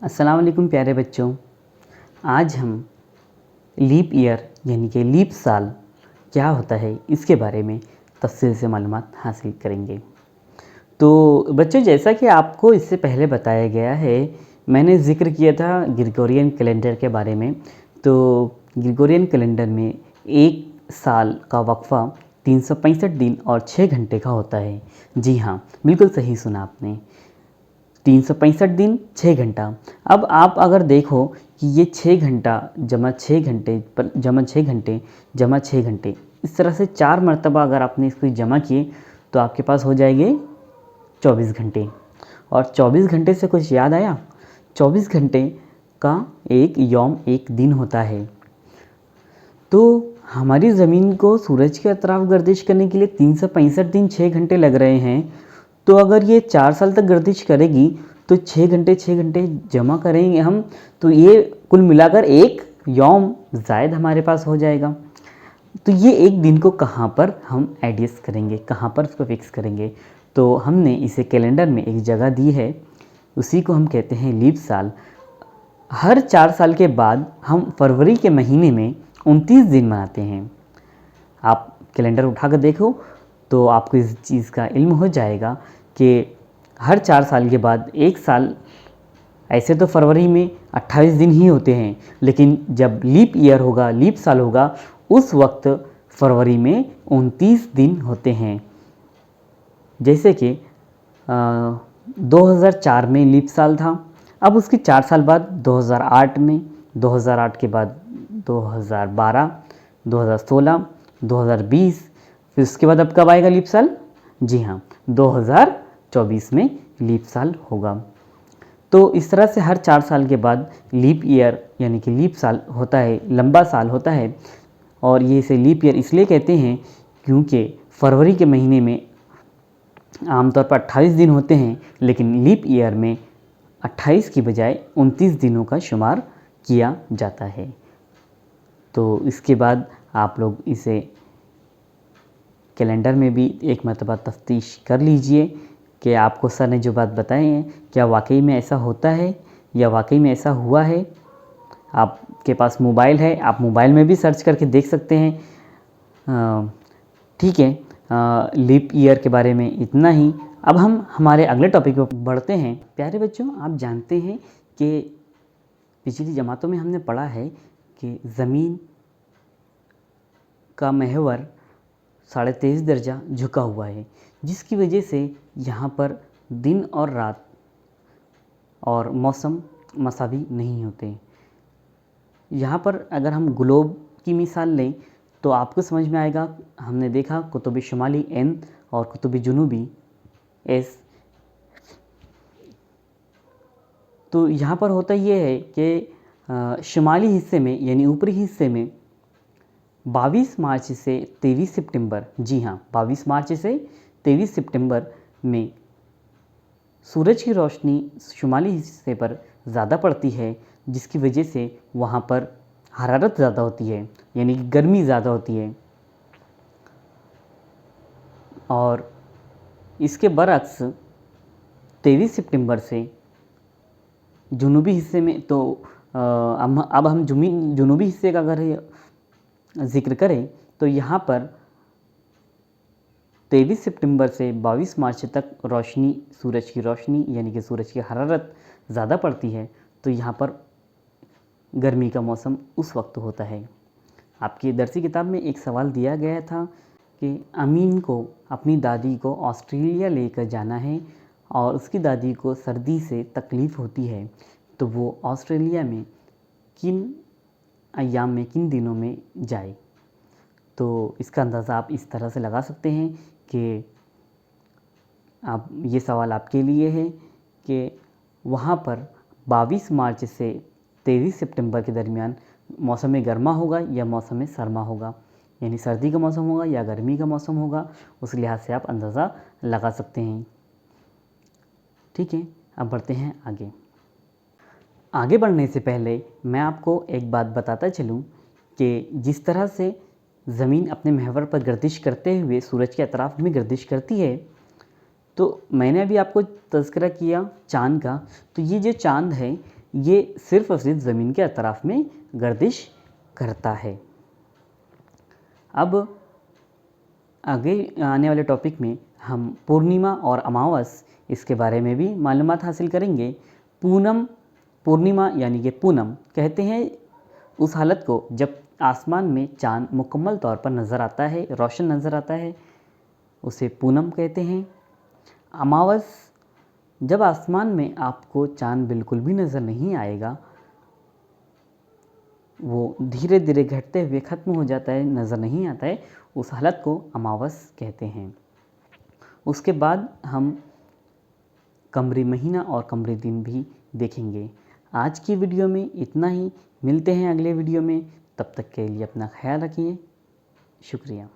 अस्सलाम वालेकुम प्यारे बच्चों। आज हम लीप ईयर यानी कि लीप साल क्या होता है इसके बारे में तफसील से मालूमात हासिल करेंगे। तो बच्चों, जैसा कि आपको इससे पहले बताया गया है, मैंने ज़िक्र किया था ग्रिगोरियन कैलेंडर के बारे में। तो ग्रिगोरियन कैलेंडर में एक साल का वक्फ़ा 365 दिन और 6 घंटे का होता है। जी हाँ, बिल्कुल सही सुना आपने, 365 दिन 6 घंटा। अब आप अगर देखो कि ये 6 घंटा जमा 6 घंटे पर जमा 6 घंटे जमा 6 घंटे, इस तरह से 4 मरतबा अगर आपने इसको जमा किए तो आपके पास हो जाएंगे 24 घंटे। और 24 घंटे से कुछ याद आया? 24 घंटे का एक यौम एक दिन होता है। तो हमारी ज़मीन को सूरज के अतराफ गर्दिश करने के लिए 365 दिन 6 घंटे लग रहे हैं। तो अगर ये 4 साल तक गर्दिश करेगी तो 6 घंटे जमा करेंगे हम, तो ये कुल मिलाकर एक यौम ज़ायद हमारे पास हो जाएगा। तो ये एक दिन को कहाँ पर हम एडजस्ट करेंगे, कहाँ पर उसको फिक्स करेंगे? तो हमने इसे कैलेंडर में एक जगह दी है, उसी को हम कहते हैं लीप साल। हर 4 साल के बाद हम फरवरी के महीने में 29 दिन मनाते हैं। आप कैलेंडर उठा कर देखो तो आपको इस चीज़ का इल्म हो जाएगा कि हर 4 साल के बाद एक साल, ऐसे तो फरवरी में 28 दिन ही होते हैं, लेकिन जब लीप ईयर होगा, लीप साल होगा, उस वक्त फरवरी में 29 दिन होते हैं। जैसे कि 2004 में लीप साल था, अब उसके 4 साल बाद 2008 में, 2008 के बाद 2012, 2016, 2020, फिर उसके बाद अब कब आएगा लीप साल? जी हाँ, 2024 में लीप साल होगा। तो इस तरह से हर 4 साल के बाद लीप ईयर यानी कि लीप साल होता है, लंबा साल होता है। और ये इसे लीप ईयर इसलिए कहते हैं क्योंकि फरवरी के महीने में आमतौर पर 28 दिन होते हैं, लेकिन लीप ईयर में 28 की बजाय 29 दिनों का शुमार किया जाता है। तो इसके बाद आप लोग इसे कैलेंडर में भी एक मरतबा तफ्तीश कर लीजिए कि आपको सर ने जो बात बताई है क्या वाकई में ऐसा होता है या वाकई में ऐसा हुआ है। आपके पास मोबाइल है, आप मोबाइल में भी सर्च करके देख सकते हैं। ठीक है, लीप ईयर के बारे में इतना ही। अब हम हमारे अगले टॉपिक पर बढ़ते हैं। प्यारे बच्चों, आप जानते हैं कि पिछली जमातों में हमने पढ़ा है कि ज़मीन का महवर 23.5 दर्जा झुका हुआ है, जिसकी वजह से यहाँ पर दिन और रात और मौसम मसावी नहीं होते। यहाँ पर अगर हम ग्लोब की मिसाल लें तो आपको समझ में आएगा। हमने देखा कुतुब शुमाली N और कुतुब जुनूबी S। तो यहाँ पर होता ये है कि शुमाली हिस्से में यानी ऊपरी हिस्से में 22 मार्च से 23 सितंबर, जी हाँ 22 मार्च से 23 सितंबर में सूरज की रोशनी शुमाली हिस्से पर ज़्यादा पड़ती है, जिसकी वजह से वहाँ पर हरारत ज़्यादा होती है, यानी कि गर्मी ज़्यादा होती है। और इसके बरक्स 23 सितंबर से जुनूबी हिस्से में, तो अब हम जुनूबी हिस्से का अगर ज़िक्र करें तो यहाँ पर 23 सितंबर से 22 मार्च तक रोशनी, सूरज की रोशनी यानी कि सूरज की हरारत ज़्यादा पड़ती है, तो यहाँ पर गर्मी का मौसम उस वक्त होता है। आपकी दरसी किताब में एक सवाल दिया गया था कि अमीन को अपनी दादी को ऑस्ट्रेलिया लेकर जाना है और उसकी दादी को सर्दी से तकलीफ़ होती है, तो वो ऑस्ट्रेलिया में किन अय्याम में, किन दिनों में जाए। तो इसका अंदाज़ा आप इस तरह से लगा सकते हैं कि आप, ये सवाल आपके लिए है कि वहाँ पर 22 मार्च से 23 सितंबर के दरमियान मौसम में गर्मा होगा या मौसम में सरमा होगा, यानी सर्दी का मौसम होगा या गर्मी का मौसम होगा, उस लिहाज से आप अंदाज़ा लगा सकते हैं। ठीक है, अब बढ़ते हैं आगे। आगे बढ़ने से पहले मैं आपको एक बात बताता चलूँ कि जिस तरह से ज़मीन अपने महवर पर गर्दिश करते हुए सूरज के अतराफ में गर्दिश करती है, तो मैंने अभी आपको तज़किरा किया चाँद का। तो ये जो चाँद है ये सिर्फ और सिर्फ ज़मीन के अतराफ़ में गर्दिश करता है। अब आगे आने वाले टॉपिक में हम पूर्णिमा और अमावस इसके बारे में भी मालूमात हासिल करेंगे। पूर्णिमा यानी कि पूनम कहते हैं उस हालत को जब आसमान में चाँद मुकम्मल तौर पर नज़र आता है, रोशन नज़र आता है, उसे पूनम कहते हैं। अमावस जब आसमान में आपको चाँद बिल्कुल भी नज़र नहीं आएगा, वो धीरे धीरे घटते हुए ख़त्म हो जाता है, नज़र नहीं आता है, उस हालत को अमावस कहते हैं। उसके बाद हम कमरी महीना और कमरी दिन भी देखेंगे। आज की वीडियो में इतना ही। मिलते हैं अगले वीडियो में, तब तक के लिए अपना ख्याल रखिए। शुक्रिया।